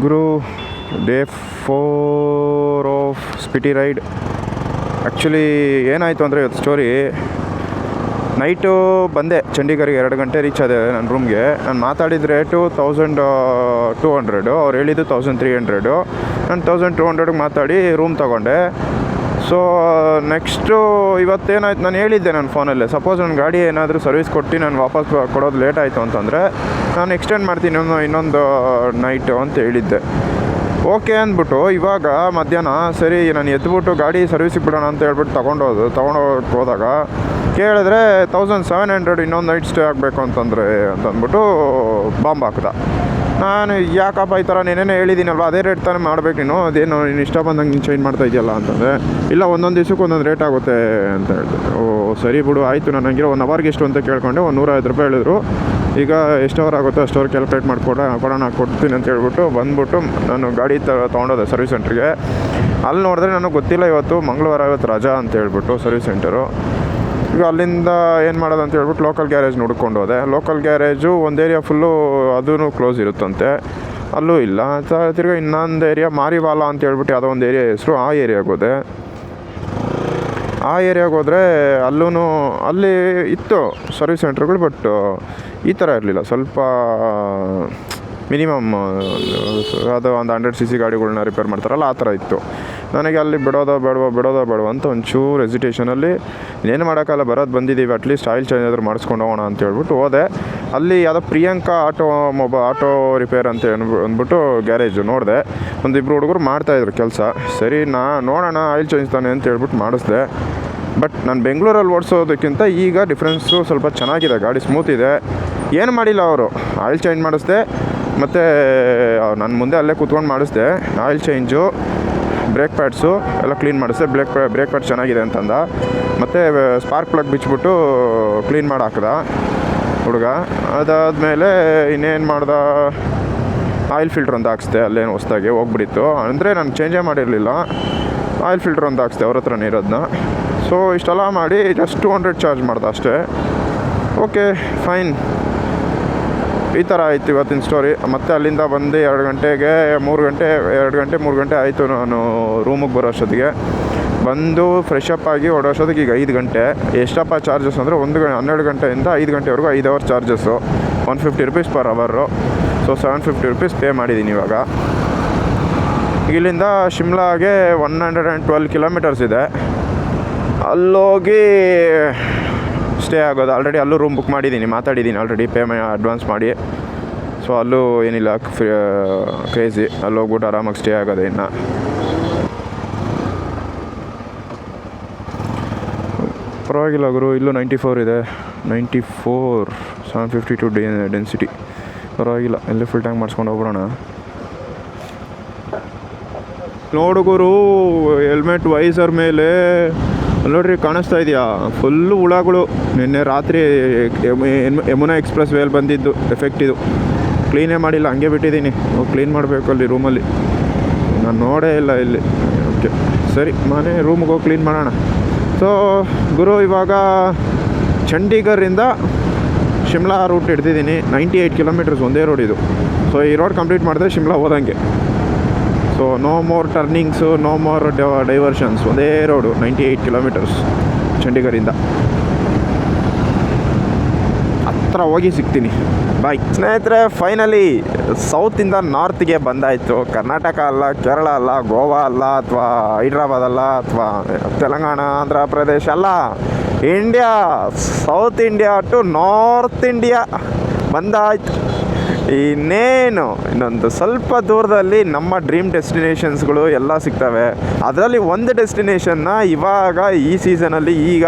Guru day 4 of Spiti ride. Actually ಏನಾಯಿತು ಅಂದರೆ ಇವತ್ತು ಸ್ಟೋರಿ, ನೈಟು ಬಂದೆ ಚಂಡೀಗಢಗೆ, 2 ಗಂಟೆ ರೀಚ್ ಆದೆ ನನ್ನ ರೂಮ್ಗೆ. ನಾನು ಮಾತಾಡಿದ ರೇಟು 1200, ಅವ್ರು ಹೇಳಿದ್ದು 1300. ನಾನು 1200ಗೆ ಮಾತಾಡಿ ರೂಮ್ ತೊಗೊಂಡೆ. ಸೊ ನೆಕ್ಸ್ಟು ಇವತ್ತೇನಾಯ್ತು, ನಾನು ಹೇಳಿದ್ದೆ ನನ್ನ ಫೋನಲ್ಲೇ, ಸಪೋಸ್ ನನ್ನ ಗಾಡಿ ಏನಾದರೂ ಸರ್ವಿಸ್ ಕೊಟ್ಟು ನಾನು ವಾಪಸ್ ಕೊಡೋದು ಲೇಟ್ ಆಯಿತು ಅಂತಂದರೆ ನಾನು ಎಕ್ಸ್ಟೆಂಡ್ ಮಾಡ್ತೀನಿ ಇನ್ನೊಂದು ನೈಟು ಅಂತ ಹೇಳಿದ್ದೆ. ಓಕೆ ಅಂದ್ಬಿಟ್ಟು ಇವಾಗ ಮಧ್ಯಾಹ್ನ ಸರಿ ನಾನು ಎದ್ಬಿಟ್ಟು ಗಾಡಿ ಸರ್ವಿಸಿಗೆ ಬಿಡೋಣ ಅಂತ ಹೇಳ್ಬಿಟ್ಟು ತೊಗೊಂಡೋಗಿ ಹೋದಾಗ ಕೇಳಿದ್ರೆ 1700 ಇನ್ನೊಂದು ನೈಟ್ ಸ್ಟೇ ಆಗಬೇಕು ಅಂತಂದ್ಬಿಟ್ಟು ಬಾಂಬ್ ಹಾಕ್ದ. ನಾನು ಯಾಕಪ್ಪ ಈ ಥರ నేనే ಹೇಳಿದ್ದೀನಲ್ವ, ಅದೇ ರೇಟ್ ತಾನೇ ಮಾಡಬೇಕು ನೀನು, ಅದೇನು ನೀನು ಇಷ್ಟ ಬಂದಂಗೆ ನೀನು ಚೇಂಜ್ ಮಾಡ್ತಾ ಇದೆಯಲ್ಲ ಅಂತಂದರೆ, ಇಲ್ಲ ಒಂದೊಂದು ದಿವ್ಸಕ್ಕೆ ಒಂದೊಂದು ರೇಟ್ ಆಗುತ್ತೆ ಅಂತ ಹೇಳಿದೆ. ಓ ಸರಿ ಬಿಡು ಆಯಿತು. ನಾನು ಹಂಗಿರೋ 1 ಅವರ್ಗೆ ಎಷ್ಟು ಅಂತ ಕೇಳ್ಕೊಂಡೆ, 150 ರೂಪಾಯಿ ಹೇಳಿದ್ರು. ಈಗ ಎಷ್ಟು ಅವರ್ ಆಗುತ್ತೋ ಅಷ್ಟು ಅವರ್ ಕ್ಯಾಲ್ಕುಲೇಟ್ ಕೊಡೋಣ ಕೊಡ್ತೀನಿ ಅಂತ ಹೇಳ್ಬಿಟ್ಟು ಬಂದ್ಬಿಟ್ಟು ನಾನು ಗಾಡಿ ತೊಗೊಂಡೋದೆ ಸರ್ವಿಸ್ ಸೆಂಟ್ರಿಗೆ. ಅಲ್ಲಿ ನೋಡಿದ್ರೆ ನನಗೆ ಗೊತ್ತಿಲ್ಲ ಇವತ್ತು ಮಂಗಳವಾರ, ಇವತ್ತು ರಜಾ ಅಂತ ಹೇಳ್ಬಿಟ್ಟು ಸರ್ವಿಸ್ ಸೆಂಟರು. ಈಗ ಅಲ್ಲಿಂದ ಏನು ಮಾಡೋದು ಅಂತ ಹೇಳ್ಬಿಟ್ಟು ಲೋಕಲ್ ಗ್ಯಾರೇಜ್ ನೋಡ್ಕೊಂಡು ಹೋದೆ. ಲೋಕಲ್ ಗ್ಯಾರೇಜು ಒಂದು ಏರಿಯಾ ಫುಲ್ಲು ಅದೂ ಕ್ಲೋಸ್ ಇರುತ್ತಂತೆ, ಅಲ್ಲೂ ಇಲ್ಲ. ತಿರ್ಗಿ ಇನ್ನೊಂದು ಏರಿಯಾ ಮಾರಿವಾಲ ಅಂತ ಹೇಳ್ಬಿಟ್ಟು ಯಾವುದೋ ಒಂದು ಏರಿಯಾ ಹೆಸರು, ಆ ಏರಿಯಾಗೆ ಹೋದೆ. ಆ ಏರಿಯಾಗೆ ಹೋದರೆ ಅಲ್ಲಿ ಇತ್ತು ಸರ್ವಿಸ್ ಸೆಂಟ್ರ್ಗಳು, ಬಟ್ ಈ ಥರ ಇರಲಿಲ್ಲ. ಸ್ವಲ್ಪ ಮಿನಿಮಮ್ ಅದು ಒಂದು 100cc ಗಾಡಿಗಳನ್ನ ರಿಪೇರ್ ಮಾಡ್ತಾರಲ್ಲ ಆ ಥರ ಇತ್ತು. ನನಗೆ ಅಲ್ಲಿ ಬಿಡೋದೋ ಬೇಡವೋ ಅಂತ ಒಂಚೂರು ಹೆಸಿಟೇಷನಲ್ಲಿ ಏನು ಮಾಡೋಕ್ಕಲ್ಲ, ಬಂದಿದ್ದೀವಿ ಅಟ್ಲೀಸ್ಟ್ ಆಯಿಲ್ ಚೇಂಜ್ ಆದರೂ ಮಾಡಿಸ್ಕೊಂಡು ಹೋಗೋಣ ಅಂತ ಹೇಳ್ಬಿಟ್ಟು ಹೋದೆ. ಅಲ್ಲಿ ಯಾವುದೋ ಪ್ರಿಯಾಂಕಾ ಆಟೋ ರಿಪೇರ್ ಅಂತ ಅಂದ್ಬಿಟ್ಟು ಗ್ಯಾರೇಜು ನೋಡಿದೆ. ಒಂದಿಬ್ಬರು ಹುಡುಗರು ಮಾಡ್ತಾಯಿದ್ರು ಕೆಲಸ. ಸರಿ ನೋಡೋಣ ಆಯಿಲ್ ಚೇಂಜ್ ತಾನೆ ಅಂತ ಹೇಳ್ಬಿಟ್ಟು ಮಾಡಿಸ್ದೆ. ಬಟ್ ನಾನು ಬೆಂಗಳೂರಲ್ಲಿ ಓಡಿಸೋದಕ್ಕಿಂತ ಈಗ ಡಿಫ್ರೆನ್ಸು ಸ್ವಲ್ಪ ಚೆನ್ನಾಗಿದೆ, ಗಾಡಿ ಸ್ಮೂತ್ ಇದೆ. ಏನು ಮಾಡಿಲ್ಲ ಅವರು, ಆಯಿಲ್ ಚೇಂಜ್ ಮಾಡಿಸ್ದೆ. ಮತ್ತು ನಾನು ಮುಂದೆ ಅಲ್ಲೇ ಕೂತ್ಕೊಂಡು ಮಾಡಿಸ್ದೆ. ಆಯಿಲ್ ಚೇಂಜು, ಬ್ರೇಕ್ ಪ್ಯಾಡ್ಸು ಎಲ್ಲ ಕ್ಲೀನ್ ಮಾಡಿಸ್ದೆ. ಬ್ರೇಕ್ ಪ್ಯಾಡ್ ಚೆನ್ನಾಗಿದೆ ಅಂತಂದ. ಮತ್ತು ಸ್ಪಾರ್ಕ್ ಪ್ಲಗ್ ಬಿಚ್ಚಿಬಿಟ್ಟು ಕ್ಲೀನ್ ಮಾಡಿ ಹಾಕ್ದ ಹುಡುಗ. ಅದಾದಮೇಲೆ ಇನ್ನೇನು ಮಾಡ್ದ, ಆಯಿಲ್ ಫಿಲ್ಟ್ರ್ ಒಂದು ಹಾಕ್ಸ್ದೆ. ಅಲ್ಲೇನು ಹೊಸ್ದಾಗಿ ಹೋಗ್ಬಿಟ್ಟಿತ್ತು ಅಂದರೆ ನಾನು ಚೇಂಜೇ ಮಾಡಿರಲಿಲ್ಲ. ಆಯಿಲ್ ಫಿಲ್ಟ್ರ್ ಒಂದು ಹಾಕ್ಸ್ದೆ ಅವ್ರ ಹತ್ರನೇ ಇರೋದನ್ನ. ಸೊ ಇಷ್ಟೆಲ್ಲ ಮಾಡಿ ಜಸ್ಟ್ 200 ಚಾರ್ಜ್ ಮಾಡ್ದೆ ಅಷ್ಟೇ. Okay fine. ಈ ಥರ ಆಯಿತು ಇವತ್ತಿನ ಸ್ಟೋರಿ. ಮತ್ತು ಅಲ್ಲಿಂದ ಬಂದು 2 ಗಂಟೆ ಆಯಿತು ನಾನು ರೂಮಿಗೆ ಬರೋ ಅಷ್ಟೊತ್ತಿಗೆ. ಬಂದು ಫ್ರೆಶ್ ಅಪ್ ಆಗಿ ಹೊಡೋಷ್ಟೊತ್ತಿಗೆ ಈಗ 5 ಗಂಟೆ. ಎಷ್ಟಪ್ಪ ಚಾರ್ಜಸ್ ಅಂದರೆ 12 ಗಂಟೆಯಿಂದ 5 ಗಂಟೆವರೆಗೂ 5 ಅವರ್ ಚಾರ್ಜಸ್ಸು, 150 ರೂಪೀಸ್ ಪರ್ ಅವರು. ಸೊ 750 ರೂಪೀಸ್ ಪೇ ಮಾಡಿದ್ದೀನಿ ಇವಾಗ. ಇಲ್ಲಿಂದ ಶಿಮ್ಲಾಗೆ 112 ಕಿಲೋಮೀಟರ್ಸ್ ಇದೆ. ಅಲ್ಲೋಗಿ ಸ್ಟೇ ಆಗೋದು. ಆಲ್ರೆಡಿ ಅಲ್ಲೂ ರೂಮ್ ಬುಕ್ ಮಾಡಿದ್ದೀನಿ, ಮಾತಾಡಿದ್ದೀನಿ ಆಲ್ರೆಡಿ, ಅಡ್ವಾನ್ಸ್ ಮಾಡಿ. ಸೊ ಅಲ್ಲೂ ಏನಿಲ್ಲ ಕ್ರೇಜಿ, ಅಲ್ಲಿ ಹೋಗ್ಬಿಟ್ಟು ಆರಾಮಾಗಿ ಸ್ಟೇ ಆಗೋದು. ಇನ್ನು ಪರವಾಗಿಲ್ಲ ಗುರು, ಇಲ್ಲೂ 94 ಇದೆ. 94 752 ಡೆನ್ಸಿಟಿ, ಪರವಾಗಿಲ್ಲ. ಎಲ್ಲೇ ಫುಲ್ ಟ್ಯಾಂಕ್ ಮಾಡಿಸ್ಕೊಂಡು ಹೋಗ್ಬಿಡೋಣ. ನೋಡು ಗುರು, ಹೆಲ್ಮೆಟ್ ವೈಸರ್ ಮೇಲೆ ನೋಡ್ರಿ ಕಾಣಿಸ್ತಾ ಇದೆಯಾ, ಫುಲ್ಲು ಹುಳಗಳು. ನಿನ್ನೆ ರಾತ್ರಿ ಯಮುನಾ ಎಕ್ಸ್ಪ್ರೆಸ್ ವೇಲ್ ಬಂದಿದ್ದು ಎಫೆಕ್ಟ್ ಇದು. ಕ್ಲೀನೇ ಮಾಡಿಲ್ಲ, ಹಂಗೆ ಬಿಟ್ಟಿದ್ದೀನಿ. ಕ್ಲೀನ್ ಮಾಡಬೇಕು ಅಲ್ಲಿ ರೂಮಲ್ಲಿ, ನಾನು ನೋಡೇ ಇಲ್ಲ ಇಲ್ಲಿ. ಓಕೆ ಸರಿ, ಮನೆ ರೂಮ್ಗೆ ಹೋಗಿ ಕ್ಲೀನ್ ಮಾಡೋಣ. ಸೊ ಗುರು, ಇವಾಗ ಚಂಡೀಗಢದಿಂದ ಶಿಮ್ಲಾ ರೂಟ್ ಹಿಡ್ದಿದ್ದೀನಿ. 98 ಕಿಲೋಮೀಟರ್ಸ್ ಒಂದೇ ರೋಡ್ ಇದು. ಸೊ ಈ ರೋಡ್ ಕಂಪ್ಲೀಟ್ ಮಾಡಿದ್ರೆ ಶಿಮ್ಲಾ ಹೋದಂಗೆ. So no more turnings, no more diversions, ಒಂದೇ ರೋಡು. 98 ಕಿಲೋಮೀಟರ್ಸ್ ಚಂಡೀಗಢದಿಂದ. ಹತ್ರ ಹೋಗಿ ಸಿಗ್ತೀನಿ. ಬಾಯ್ ಸ್ನೇಹಿತರೆ. ಫೈನಲಿ ಸೌತಿಂದ ನಾರ್ತ್ಗೆ ಬಂದಾಯಿತು. ಕರ್ನಾಟಕ ಅಲ್ಲ, ಕೇರಳ ಅಲ್ಲ, ಗೋವಾ ಅಲ್ಲ, ಅಥವಾ ಹೈದ್ರಾಬಾದ್ ಅಲ್ಲ, ಅಥವಾ ತೆಲಂಗಾಣ, ಆಂಧ್ರ ಪ್ರದೇಶ ಅಲ್ಲ, India, south India to north India ಬಂದಾಯ್ತು. ಇನ್ನೇನು ಇನ್ನೊಂದು ಸ್ವಲ್ಪ ದೂರದಲ್ಲಿ ನಮ್ಮ ಡ್ರೀಮ್ ಡೆಸ್ಟಿನೇಷನ್ಸ್ಗಳು ಎಲ್ಲ ಸಿಗ್ತವೆ. ಅದರಲ್ಲಿ ಒಂದು ಡೆಸ್ಟಿನೇಷನ್ನ ಇವಾಗ ಈ ಸೀಸನಲ್ಲಿ, ಈಗ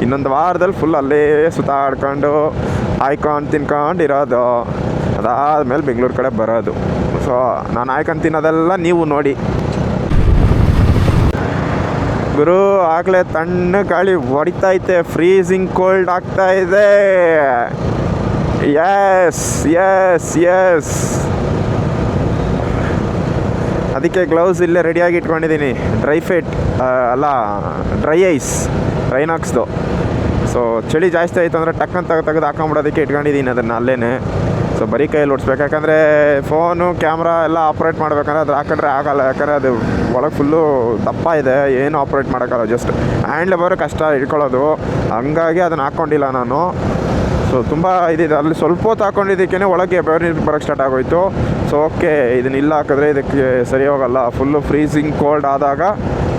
ಇನ್ನೊಂದು ವಾರದಲ್ಲಿ ಫುಲ್ ಅಲ್ಲೇ ಸುತ್ತಾಡ್ಕೊಂಡು ತಿನ್ಕೊಂಡು ಇರೋದು. ಅದಾದಮೇಲೆ ಬೆಂಗಳೂರು ಕಡೆ ಬರೋದು. ಸೊ ನಾನು ತಿನ್ನೋದೆಲ್ಲ ನೀವು ನೋಡಿ. ಗುರು, ಆಗಲೇ ತಣ್ಣ ಗಾಳಿ ಹೊಡಿತೈತೆ, ಫ್ರೀಸಿಂಗ್ ಕೋಲ್ಡ್ ಆಗ್ತಾ ಇದೆ. ಎಸ್ ಅದಕ್ಕೆ ಗ್ಲೌಸ್ ಇಲ್ಲೇ ರೆಡಿಯಾಗಿ ಇಟ್ಕೊಂಡಿದ್ದೀನಿ. Dry ice ರೈನಾಕ್ಸ್ದು. ಸೊ ಚಳಿ ಜಾಸ್ತಿ ಆಯಿತು ಅಂದರೆ ಟಕ್ಕಂತ ತೆಗೆದು ಹಾಕೊಂಬಿಡೋದಕ್ಕೆ ಇಟ್ಕೊಂಡಿದ್ದೀನಿ ಅದನ್ನು ಅಲ್ಲೇ. ಸೊ ಬರೀ ಕೈಯಲ್ಲಿ ಓಡಿಸ್ಬೇಕು, ಯಾಕಂದರೆ ಫೋನು ಕ್ಯಾಮ್ರಾ ಎಲ್ಲ ಆಪ್ರೇಟ್ ಮಾಡ್ಬೇಕಂದ್ರೆ ಅದು ಹಾಕೊಂಡ್ರೆ ಆಗಲ್ಲ, ಯಾಕಂದರೆ ಅದು ಒಳಗೆ ಫುಲ್ಲು ದಪ್ಪ ಇದೆ, ಏನು ಆಪ್ರೇಟ್ ಮಾಡೋಕ್ಕಲ್ಲ, ಜಸ್ಟ್ ಹ್ಯಾಂಡ್ ಲೆಬರ್ ಕಷ್ಟ ಇಟ್ಕೊಳ್ಳೋದು, ಹಂಗಾಗಿ ಅದನ್ನು ಹಾಕ್ಕೊಂಡಿಲ್ಲ ನಾನು. ಸೊ ತುಂಬ ಇದಿದೆ, ಅಲ್ಲಿ ಸ್ವಲ್ಪ ಹೊತ್ತು ಹಾಕ್ಕೊಂಡಿದ್ದಕ್ಕೇ ಒಳಗೆ ಬೆವರು ಬರೋಕ್ಕೆ ಸ್ಟಾರ್ಟ್ ಆಗೋಯ್ತು. ಸೊ ಓಕೆ, ಇದನ್ನ ಇಲ್ಲ ಹಾಕಿದ್ರೆ ಇದಕ್ಕೆ ಸರಿ ಹೋಗಲ್ಲ, ಫುಲ್ಲು ಫ್ರೀಸಿಂಗ್ ಕೋಲ್ಡ್ ಆದಾಗ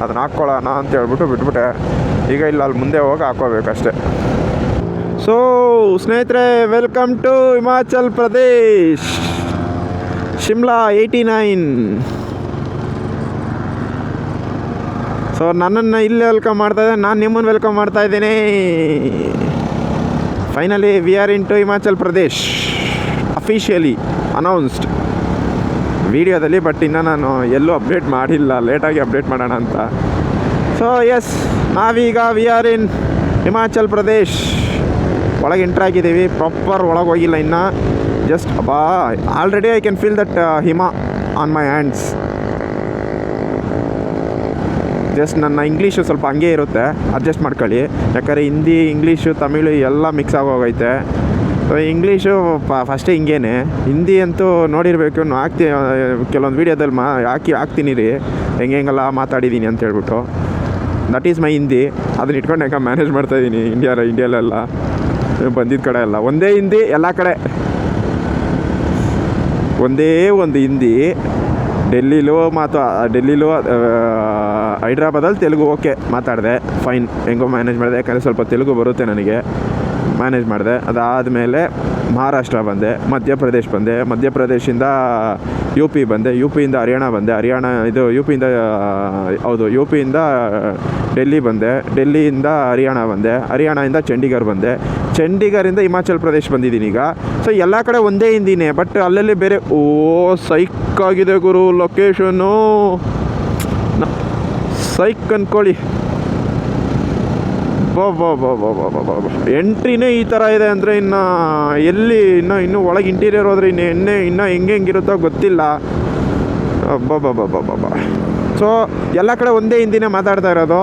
ಅದನ್ನ ಹಾಕ್ಕೊಳ್ಳೋಣ ಅಂತ ಹೇಳ್ಬಿಟ್ಟು ಬಿಟ್ಬಿಟ್ಟೆ. ಈಗ ಇಲ್ಲ, ಅಲ್ಲಿ ಮುಂದೆ ಹೋಗಿ ಹಾಕ್ಕೋಬೇಕಷ್ಟೆ. ಸೊ ಸ್ನೇಹಿತರೆ, welcome to Himachal Pradesh, Shimla 89. So ನನ್ನನ್ನು ಇಲ್ಲಿ ವೆಲ್ಕಮ್ ಮಾಡ್ತಾಯಿದ್ದೆ, ನಾನು ನಿಮ್ಮನ್ನು ವೆಲ್ಕಮ್ ಮಾಡ್ತಾಯಿದ್ದೀನಿ. Finally we are in to Himachal Pradesh, officially announced ವಿಡಿಯೋದಲ್ಲಿ, ಬಟ್ ಇನ್ನೂ ನಾನು ಎಲ್ಲೂ ಅಪ್ಡೇಟ್ ಮಾಡಿಲ್ಲ, ಲೇಟಾಗಿ ಅಪ್ಡೇಟ್ ಮಾಡೋಣ ಅಂತ. ಸೊ ಎಸ್, ನಾವೀಗ we are in Himachal Pradesh ಒಳಗೆ ಎಂಟ್ರ್ ಆಗಿದ್ದೀವಿ. ಪ್ರಾಪರ್ ಒಳಗೆ ಹೋಗಿಲ್ಲ ಇನ್ನು, just already I can feel that ಹಿಮ ಆನ್ ಮೈ ಹ್ಯಾಂಡ್ಸ್. ಜಸ್ಟ್ ನನ್ನ ಇಂಗ್ಲೀಷು ಸ್ವಲ್ಪ ಹಂಗೆ ಇರುತ್ತೆ, ಅಡ್ಜಸ್ಟ್ ಮಾಡ್ಕೊಳ್ಳಿ, ಯಾಕಂದರೆ ಹಿಂದಿ, ಇಂಗ್ಲೀಷು, ತಮಿಳು ಎಲ್ಲ ಮಿಕ್ಸ್ ಆಗೋಗೈತೆ. ಸೊ ಇಂಗ್ಲೀಷು ಫಸ್ಟೇ ಹಿಂಗೇನೆ, ಹಿಂದಿ ಅಂತೂ ನೋಡಿರಬೇಕು, ಕೆಲವೊಂದು ವೀಡಿಯೋದಲ್ಲಿ ಹಾಕ್ತೀನಿ ರೀ ಹೆಂಗೆಲ್ಲ ಮಾತಾಡಿದ್ದೀನಿ ಅಂತ ಹೇಳ್ಬಿಟ್ಟು. ದಟ್ ಈಸ್ ಮೈ ಹಿಂದಿ, ಅದನ್ನ ಇಟ್ಕೊಂಡು ಹೆಂಗೆ ಮ್ಯಾನೇಜ್ ಮಾಡ್ತಾಯಿದ್ದೀನಿ ಇಂಡಿಯಾಲೆಲ್ಲ ಬಂದಿದ್ದ ಕಡೆ ಎಲ್ಲ ಒಂದೇ ಹಿಂದಿ, ಎಲ್ಲ ಕಡೆ ಒಂದೇ ಒಂದು ಹಿಂದಿ. ಡೆಲ್ಲಿಲೂ ಹೈದ್ರಾಬಾದಲ್ಲಿ ತೆಲುಗು ಓಕೆ ಮಾತಾಡಿದೆ, ಫೈನ್, ಹೆಂಗೋ ಮ್ಯಾನೇಜ್ ಮಾಡಿದೆ, ಯಾಕಂದರೆ ಸ್ವಲ್ಪ ತೆಲುಗು ಬರುತ್ತೆ ನನಗೆ, ಮ್ಯಾನೇಜ್ ಮಾಡಿದೆ. ಅದಾದಮೇಲೆ ಮಹಾರಾಷ್ಟ್ರ ಬಂದೆ, ಮಧ್ಯಪ್ರದೇಶ್ ಬಂದೆ, ಮಧ್ಯಪ್ರದೇಶಿಂದ ಯು ಪಿ ಬಂದೆ, ಯು ಪಿಯಿಂದ ಹರಿಯಾಣ ಬಂದೆ, ಯು ಪಿಯಿಂದ ಡೆಲ್ಲಿ ಬಂದೆ, ಡೆಲ್ಲಿಯಿಂದ ಹರಿಯಾಣ ಬಂದೆ, ಹರಿಯಾಣದಿಂದ ಚಂಡೀಗಢ ಬಂದೆ, ಚಂಡೀಗಢದಿಂದ ಹಿಮಾಚಲ್ ಪ್ರದೇಶ್ ಬಂದಿದ್ದೀನಿ ಈಗ. ಸೊ ಎಲ್ಲ ಕಡೆ ಒಂದೇ ಹಿಂದಿನೇ, ಬಟ್ ಅಲ್ಲಲ್ಲಿ ಬೇರೆ. ಸೈಕ್ ಆಗಿದೆ ಗುರು ಲೊಕೇಶನ್ನು, ಸೈಕ್ ಅಂದ್ಕೊಳ್ಳಿ. ಎಂಟ್ರಿನೇ ಈ ಥರ ಇದೆ ಅಂದರೆ ಇನ್ನು ಎಲ್ಲಿ ಇನ್ನೂ ಒಳಗೆ ಇಂಟೀರಿಯರ್ ಹೋದ್ರೆ ಇನ್ನೂ ಹೆಂಗಿರುತ್ತೋ ಗೊತ್ತಿಲ್ಲ. ಸೊ ಎಲ್ಲ ಕಡೆ ಒಂದೇ ಹಿಂದಿನೇ ಮಾತಾಡ್ತಾ ಇರೋದು,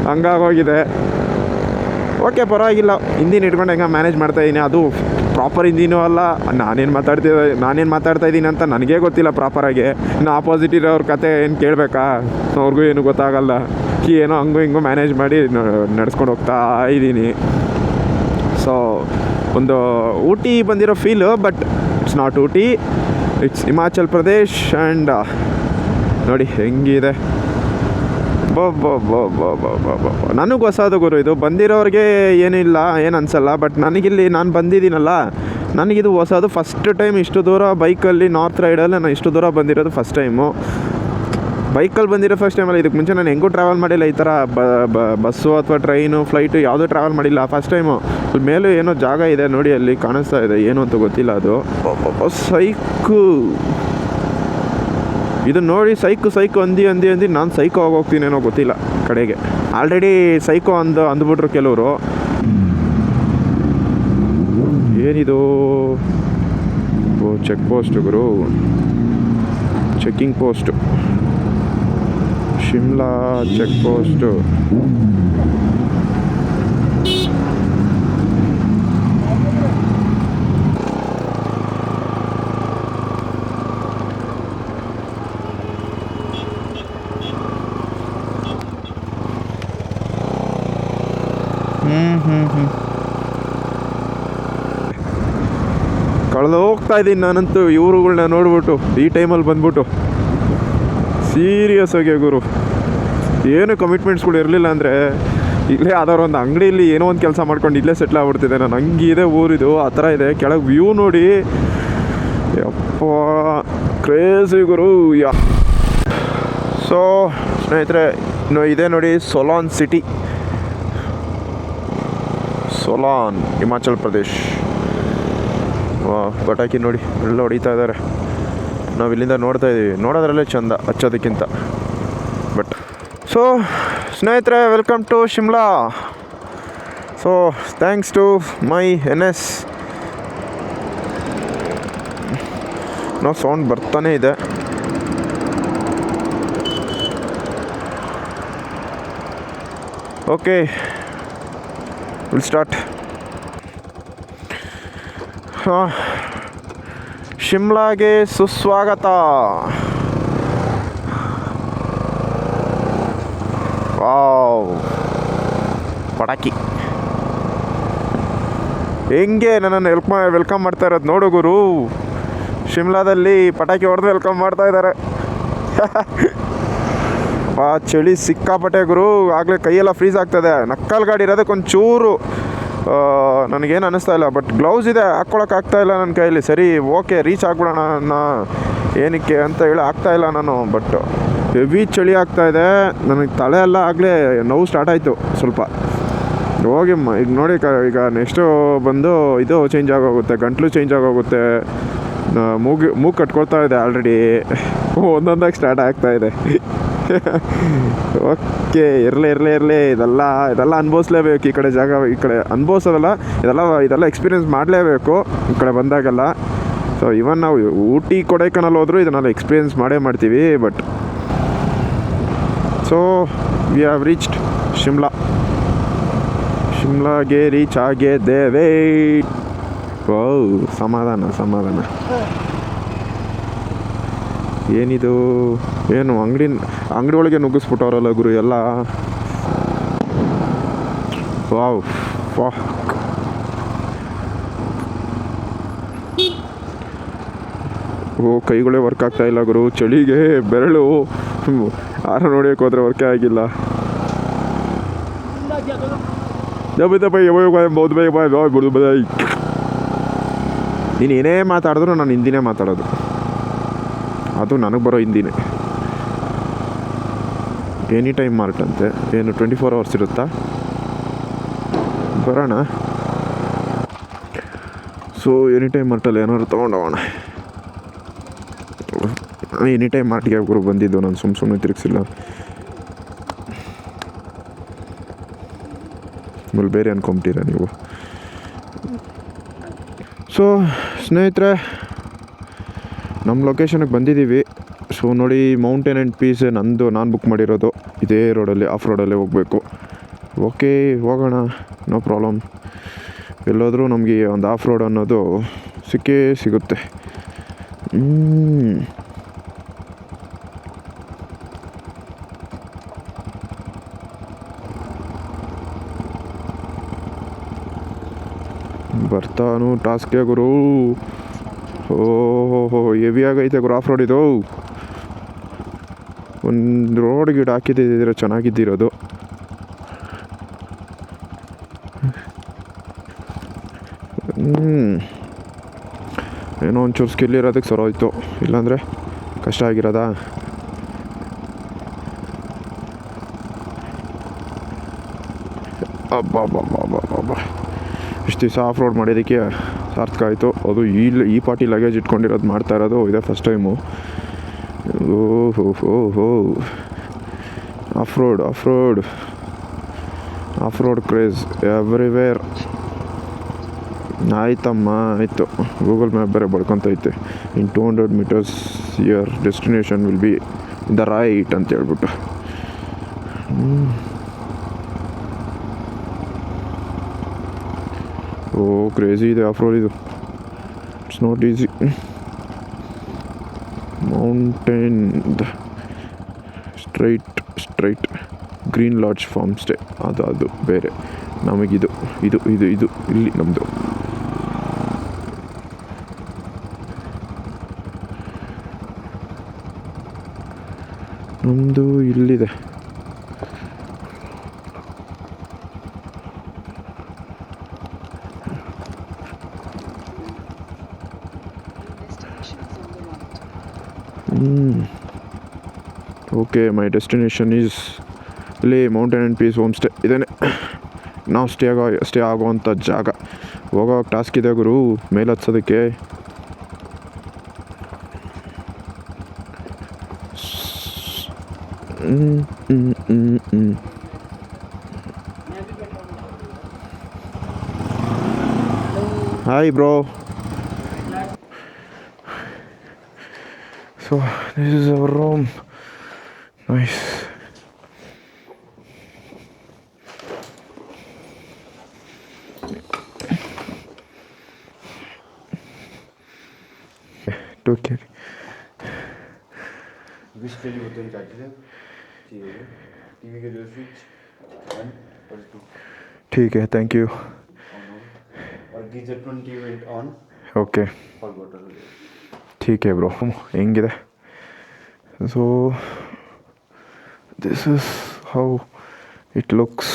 ಹಂಗಾಗೋಗಿದೆ. ಓಕೆ, ಪರವಾಗಿಲ್ಲ, ಹಿಂದಿನ ಇಟ್ಕೊಂಡು ಹೆಂಗೆ ಮ್ಯಾನೇಜ್ ಮಾಡ್ತಾಯಿದ್ದೀನಿ. ಅದು ಪ್ರಾಪರ್ ಹಿಂದಿನೂ ಅಲ್ಲ, ನಾನೇನು ಮಾತಾಡ್ತಾ ಇದ್ದೀನಿ ಅಂತ ನನಗೇ ಗೊತ್ತಿಲ್ಲ ಪ್ರಾಪರಾಗಿ. ಇನ್ನು ಆಪೋಸಿಟ್ ಇರೋವ್ರ ಕತೆ ಏನು ಕೇಳಬೇಕಾ, ಅವ್ರಿಗೂ ಏನು ಗೊತ್ತಾಗಲ್ಲ. ಏನೋ ಹಂಗೂ ಹಿಂಗೂ ಮ್ಯಾನೇಜ್ ಮಾಡಿ ನಡ್ಸ್ಕೊಂಡು ಹೋಗ್ತಾ ಇದ್ದೀನಿ. ಸೊ ಒಂದು ಊಟಿ ಬಂದಿರೋ feel, but it's not Ooty, it's Himachal Pradesh. And ನೋಡಿ ಹೆಂಗಿದೆ, ನನಗೆ ಹೊಸದು ಗುರು ಇದು. ಬಂದಿರೋರಿಗೆ ಏನಿಲ್ಲ, ಏನು ಅನಿಸಲ್ಲ, ಬಟ್ ನನಗಿಲ್ಲಿ ನಾನು ಬಂದಿದ್ದೀನಲ್ಲ, ನನಗಿದು ಹೊಸದು. ಫಸ್ಟ್ ಟೈಮ್ ಇಷ್ಟು ದೂರ ಬೈಕಲ್ಲಿ, ನಾರ್ತ್ ರೈಡಲ್ಲಿ ನಾನು ಇಷ್ಟು ದೂರ ಬಂದಿರೋದು ಫಸ್ಟ್ ಟೈಮು. ಬೈಕಲ್ಲಿ ಬಂದಿರೋ ಫಸ್ಟ್ ಟೈಮಲ್ಲ, ಇದಕ್ಕೆ ಮುಂಚೆ ನಾನು ಹೆಂಗೂ ಟ್ರಾವೆಲ್ ಮಾಡಿಲ್ಲ, ಈ ಥರ ಬಸ್ಸು ಅಥವಾ ಟ್ರೈನು, ಫ್ಲೈಟು ಯಾವುದೂ ಟ್ರಾವೆಲ್ ಮಾಡಿಲ್ಲ, ಫಸ್ಟ್ ಟೈಮು. ಮೇಲೂ ಏನೋ ಜಾಗ ಇದೆ ನೋಡಿ, ಅಲ್ಲಿ ಕಾಣಿಸ್ತಾ ಇದೆ, ಏನು ಅಂತ ಗೊತ್ತಿಲ್ಲ ಅದು. ಸೈಕು ಇದು ನೋಡಿ, ಸೈಕು ಅಂದಿ ನಾನು ಸೈಕೋ ಹೋಗ್ತೀನೇನೋ ಗೊತ್ತಿಲ್ಲ ಕಡೆಗೆ. ಆಲ್ರೆಡಿ ಸೈಕೋ ಅಂದ್ಬಿಟ್ರು ಕೆಲವರು. ಏನಿದು? ಚೆಕ್ ಪೋಸ್ಟ್ ಗುರು, checking post, Shimla check post. ಕಳೆದು ಹೋಗ್ತಾ ಇದ್ದೀನಿ ನಾನಂತೂ ಇವ್ರುಗಳ್ನ ನೋಡ್ಬಿಟ್ಟು, ಈ ಟೈಮಲ್ಲಿ ಬಂದ್ಬಿಟ್ಟು. ಸೀರಿಯಸ್ ಆಗಿ ಗುರು, ಏನು ಕಮಿಟ್ಮೆಂಟ್ಸ್ಗಳು ಇರಲಿಲ್ಲ ಅಂದರೆ ಇಲ್ಲೇ ಯಾವ್ದಾದ್ರು ಒಂದು ಅಂಗಡಿಯಲ್ಲಿ ಏನೋ ಒಂದು ಕೆಲಸ ಮಾಡ್ಕೊಂಡು ಇಲ್ಲೇ ಸೆಟ್ಲ್ ಆಗ್ಬಿಡ್ತಿದ್ದೆ ನಾನು. ಹಂಗಿದೆ ಊರಿದು, ಆ ಥರ ಇದೆ. ಕೆಳಗೆ ವ್ಯೂ ನೋಡಿ, ಯಪ್ಪ ಕ್ರೇಜಿ ಗುರು. ಸೊ ಸ್ನೇಹಿತರೆ, ಇದೆ ನೋಡಿ Solon city, Solon Himachal Pradesh. ಪಟಾಕಿ ನೋಡಿ ಎಲ್ಲ ಹೊಡಿತಾ ಇದ್ದಾರೆ, ನಾವು ಇಲ್ಲಿಂದ ನೋಡ್ತಾ ಇದ್ದೀವಿ. ನೋಡೋದ್ರಲ್ಲೇ ಚೆಂದ ಹಚ್ಚೋದಕ್ಕಿಂತ. ಬಟ್ ಸೊ ಸ್ನೇಹಿತರೆ, welcome to Shimla. So thanks to my NS. Sound ಬರ್ತಾನೆ ಇದೆ. Okay, will start. ಶಿಮ್ಲಾಗೆ ಸುಸ್ವಾಗತ. ವಾವ್, ಪಟಾಕಿ ಹೆಂಗೆ ನನ್ನನ್ನು ವೆಲ್ಕಮ್ ಮಾಡ್ತಾ ಇರೋದು ನೋಡು ಗುರು. ಶಿಮ್ಲಾದಲ್ಲಿ ಪಟಾಕಿ ಹೊಡೆದು ವೆಲ್ಕಮ್ ಮಾಡ್ತಾ ಇದ್ದಾರೆ. ಚಳಿ ಸಿಕ್ಕಾಪಟ್ಟೆ ಗುರು. ಆಗಲೇ ಕೈಯೆಲ್ಲ ಫ್ರೀಸ್ ಆಗ್ತದೆ. ನಕ್ಕಲ್ ಗಾಡಿ ಇರೋದಕ್ಕೆ ಒಂಚೂರು ನನಗೇನು ಅನ್ನಿಸ್ತಾ ಇಲ್ಲ. ಬಟ್ ಗ್ಲೌಸ್ ಇದೆ, ಹಾಕ್ಕೊಳಕ್ಕಾಗ್ತಾಯಿಲ್ಲ ನನ್ನ ಕೈಯಲ್ಲಿ. ಸರಿ ಓಕೆ, ರೀಚ್ ಆಗ್ಬಿಡೋಣ ಏನಕ್ಕೆ ಅಂತ ಹೇಳಿ ಆಗ್ತಾಯಿಲ್ಲ ನಾನು. ಬಟ್ ಹೆವಿ ಚಳಿ ಆಗ್ತಾಯಿದೆ ನನಗೆ. ತಲೆ ಎಲ್ಲ ಆಗಲೇ ನೋವು ಸ್ಟಾರ್ಟ್ ಆಯಿತು ಸ್ವಲ್ಪ. ಹೋಗಿ ಈಗ ನೋಡಿ, ಈಗ ನೆಕ್ಸ್ಟು ಬಂದು ಇದು ಚೇಂಜ್ ಆಗೋಗುತ್ತೆ, ಗಂಟ್ಲು ಚೇಂಜ್ ಆಗೋಗುತ್ತೆ, ಮೂಗು ಕಟ್ಕೊಳ್ತಾ ಇದೆ ಆಲ್ರೆಡಿ. ಒಂದೊಂದಾಗಿ ಸ್ಟಾರ್ಟ್ ಆಗ್ತಾಯಿದೆ. ಓಕೆ, ಇರಲಿ ಇದೆಲ್ಲ ಅನುಭವಿಸ್ಲೇಬೇಕು. ಈ ಕಡೆ ಜಾಗ, ಈ ಕಡೆ ಅನುಭವಿಸೋದಲ್ಲ, ಇದೆಲ್ಲ ಎಕ್ಸ್ಪೀರಿಯೆನ್ಸ್ ಮಾಡಲೇಬೇಕು ಈ ಕಡೆ ಬಂದಾಗೆಲ್ಲ. ಸೊ ಇವನ್ ನಾವು ಊಟಿ ಕೊಡೈಕನಲ್ಲಿ ಹೋದರೂ ಇದನ್ನೆಲ್ಲ ಎಕ್ಸ್ಪೀರಿಯೆನ್ಸ್ ಮಾಡ್ತೀವಿ. But so we have reached ಶಿಮ್ಲಾಗೆ ರೀಚ್ ಆಗಿದ್ದೇವೆ. ಓ ಸಮಾಧಾನ. ಏನಿದು, ಏನು ಅಂಗಡಿ ಒಳಗೆ ನುಗ್ಗಿಸ್ಬಿಟ್ಟವ್ರಲ್ಲ ಗುರು ಎಲ್ಲ. ವಾವ್, ಕೈಗಳೇ ವರ್ಕ್ ಆಗ್ತಾ ಇಲ್ಲ ಗುರು. ಚಳಿಗೆ ಬೆರಳು ನೋಡೋಕೆ ಹೋದ್ರೆ ವರ್ಕೇ ಆಗಿಲ್ಲ. ನೀನು ಏನೇ ಮಾತಾಡಿದ್ರು ನಾನು ಹಿಂದಿನೇ ಮಾತಾಡೋದು. ಅದು ನನಗೆ ಬರೋ ಹಿಂದಿನೇ. ಎನಿ ಟೈಮ್ ಮಾರ್ಟ್ ಅಂತೆ. ಏನು 24 hours ಇರುತ್ತಾ? ಬರೋಣ. ಸೊ ಎನಿ ಟೈಮ್ ಮಾರ್ಟಲ್ಲಿ ಏನಾದ್ರು ತೊಗೊಂಡೋಗೋಣ. ಎನಿ ಟೈಮ್ ಮಾರ್ಟ್ಗೆ ಗುರು ಬಂದಿದ್ದು ನಾನು, ಸುಮ್ಮನೆ ತಿರುಗಿಸಿಲ್ಲ. ಆಮೇಲೆ ಬೇರೆ ಅನ್ಕೊಂಬಿಟ್ಟಿರ ನೀವು. ಸೊ ಸ್ನೇಹಿತರೆ, ನಮ್ಮ ಲೊಕೇಶನ್ಗೆ ಬಂದಿದ್ದೀವಿ. ಸೊ ನೋಡಿ, ಮೌಂಟೇನ್ ಆ್ಯಂಡ್ ಪೀಸ್ ನಾನು ಬುಕ್ ಮಾಡಿರೋದು. ಇದೇ ರೋಡಲ್ಲಿ, ಆಫ್ ರೋಡಲ್ಲೇ ಹೋಗಬೇಕು. ಓಕೆ, ಹೋಗೋಣ, ನೋ ಪ್ರಾಬ್ಲಮ್. ಎಲ್ಲೋದ್ರೂ ನಮಗೆ ಒಂದು ಆಫ್ ರೋಡ್ ಅನ್ನೋದು ಸಿಕ್ಕೇ ಸಿಗುತ್ತೆ. ಬರ್ತಾನು ಟಾಸ್ಕೇ ಗುರು. ಓಹೋ, ಹೆವಿ ಆಗೈತೆ ಗುರು ಆಫ್ ರೋಡ್ ಇದು. ಒಂದು ರೋಡ್ ಗಿಡ ಹಾಕಿದ್ದಿದ್ರೆ ಚೆನ್ನಾಗಿದ್ದಿರೋದು. ಏನೋ ಒಂಚೂರು ಸ್ಕಿಲ್ ಇರೋದಕ್ಕೆ ಸರೋಯ್ತು, ಇಲ್ಲಾಂದರೆ ಕಷ್ಟ ಆಗಿರೋದಾ. ಅಬ್ಬಾ ಇಷ್ಟು ದಿವಸ ಆಫ್ ರೋಡ್ ಮಾಡೋದಕ್ಕೆ ಸಾರ್ಥಕ ಆಯಿತು. ಅದು ಈ ಪಾರ್ಟಿ ಲಗೇಜ್ ಇಟ್ಕೊಂಡಿರೋದು ಮಾಡ್ತಾ ಇರೋದು ಇದೇ ಫಸ್ಟ್ ಟೈಮು. ಓಹೋ, ಆಫ್ ರೋಡ್ ಕ್ರೇಜ್ ಎವ್ರಿವೇರ್. ಆಯ್ತಮ್ಮ, ಆಯಿತು. ಗೂಗಲ್ ಮ್ಯಾಪ್ ಬೇರೆ ಬಡ್ಕೊತೈತೆ. In 200 meters your destination will be in the right ಅಂತ ಹೇಳ್ಬಿಟ್ಟು. ಕ್ರೇಜಿ ಇದೆ ಆಫ್ ರೋಡ್ ಇದು. It's not easy. Mountain straight green lodge farm stay. ಅದು ಬೇರೆ. ನಮಗಿದು ಇಲ್ಲಿ ನಮ್ಮದು. ಇಲ್ಲಿದೆ. ಓಕೆ, ಮೈ ಡೆಸ್ಟಿನೇಷನ್ ಈಸ್ ಇಲ್ಲಿ mountain and peace home stay. ಇದೇನೆ ನಾವು ಸ್ಟೇ ಆಗುವಂಥ ಜಾಗ. ಹೋಗೋ ಟಾಸ್ಕ್ ಇದೆ ಗುರು ಮೇಲೆ ಹತ್ಸೋದಕ್ಕೆ. Hi bro. So this is our room. Nice. 2 kg. विश टेलीविजन काट ले ठीक हो गया टीवी के लिए स्विच 1 और 2 ठीक है, थैंक यू. और गीजर 20 मिनट ऑन ಓಕೆ, हॉट वाटर ठीक है ಬ್ರೋ. ಹೆಂಗಿದೆ? So this is how it looks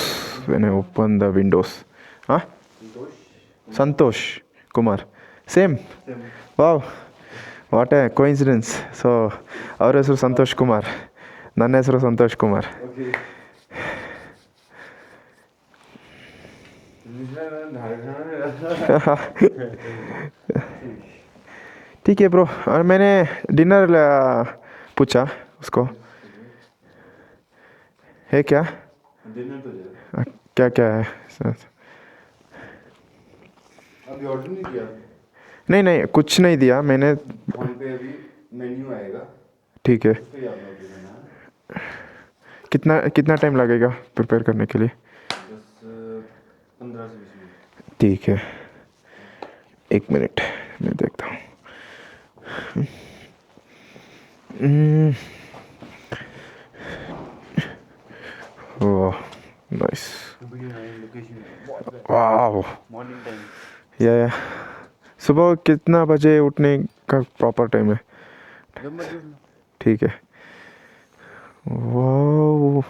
when I open the windows. ಹಾಂ, Santosh Kumar, same. Wow, what a coincidence. So ಅವ್ರ ಹೆಸರು ಸಂತೋಷ್ ಕುಮಾರ್, ನನ್ನ ಹೆಸರು ಸಂತೋಷ್ ಕುಮಾರ್. ठीक है ब्रो. और मैंने डिनर पूछा उसको, है क्या? डिनर तो क्या क्या है? अभी ऑर्डर नहीं किया? नहीं नहीं, कुछ नहीं दिया मैंने. फोन पे अभी मेन्यू आएगा. ठीक है. उस पे आप ऑर्डर करना. कितना कितना टाइम लगेगा प्रिपेयर करने के लिए? 15 से 20 मिनट. ठीक है, 1 मिनट मैं देखता हूँ. वाह, नाइस. वाह, मॉर्निंग टाइम. या सुबह कितना बजे उठने का प्रॉपर टाइम है? जब मर्जी उठना. ठीक है. Wow,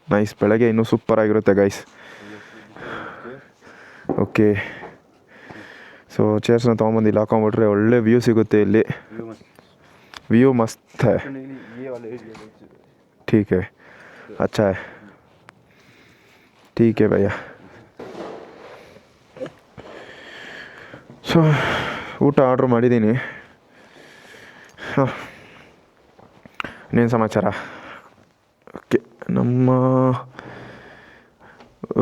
nice. ಬೆಳಗ್ಗೆ ಇನ್ನೂ ಸೂಪರ್ ಆಗಿರುತ್ತೆ ಗೈಸ್. ಓಕೆ, ಸೊ ಚೇರ್ಸ್ನ ತೊಗೊಂಬಂದು ಇಲ್ಲಿ ಹಾಕೊಂಬಿಟ್ರೆ ಒಳ್ಳೆ ವ್ಯೂ ಸಿಗುತ್ತೆ ಇಲ್ಲಿ. व्यू मस्त है. ये वाले एरिया ठीक है, अच्छा है. ठीक है भैया. ಸೊ ಊಟ ಆರ್ಡ್ರ್ ಮಾಡಿದ್ದೀನಿ. ಹಾಂ, ಇನ್ನೇನು ಸಮಾಚಾರ? ಓಕೆ, ನಮ್ಮ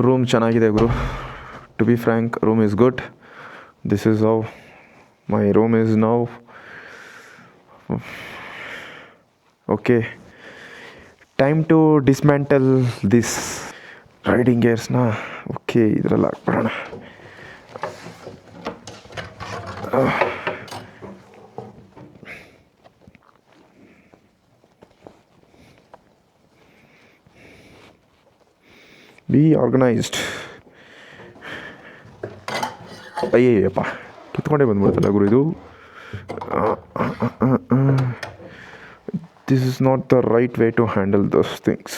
ರೂಮ್ ಚೆನ್ನಾಗಿದೆ ಗುರು. To be frank, room is good. This is how my room is now. Okay, time to dismantle this riding ಗೇರ್ಸ್ನ. ಓಕೆ, ಇದರಲ್ಲಿ ಹಾಕ್ಬಿಡೋಣ. Be organised. ಅಯ್ಯಪ್ಪ, ಕಿತ್ಕೊಂಡೇ ಬಂದ್ಬಿಡ್ತಲ್ಲ ಗುರು ಇದು. This is not the right way to handle those things.